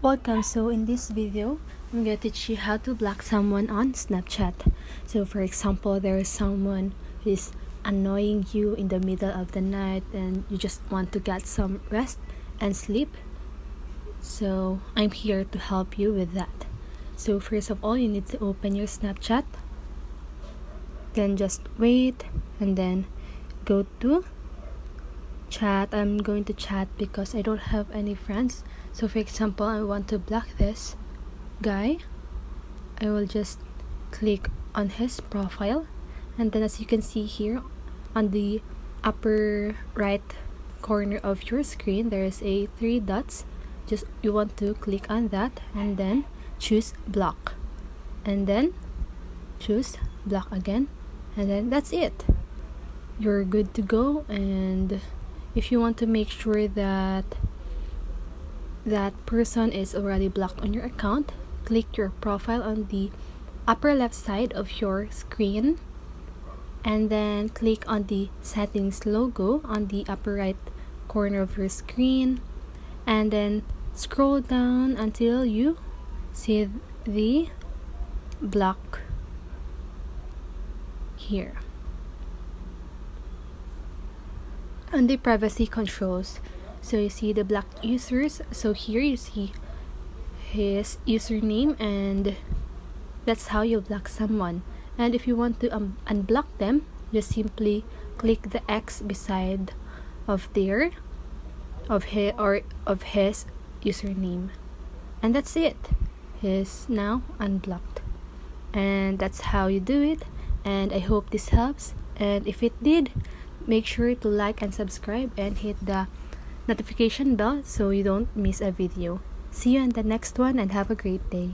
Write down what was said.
Welcome. So in this video, I'm going to teach you how to block someone on Snapchat. So for example, there is someone who is annoying you in the middle of the night and you just want to get some rest and sleep. So I'm here to help you with that. So first of all, you need to open your Snapchat. Then just wait and then go to chat. I'm going to chat because I don't have any friends. So for example, I want to block this guy. I will just click on his profile, and then as you can see here on the upper right corner of your screen, there is a 3 dots. Just you want to click on that and then choose block, and then choose block again, and then that's it. You're good to go. And if you want to make sure that that person is already blocked on your account, click your profile on the upper left side of your screen, and then click on the settings logo on the upper right corner of your screen, and then scroll down until you see the block here. On the privacy controls, so you see the blocked users. So here you see his username, and that's how you block someone. And if you want to unblock them, just simply click the X beside of his username, and that's it. He's now unblocked, and that's how you do it. And I hope this helps, and if it did, make sure to like and subscribe and hit the notification bell so you don't miss a video. See you in the next one, and have a great day.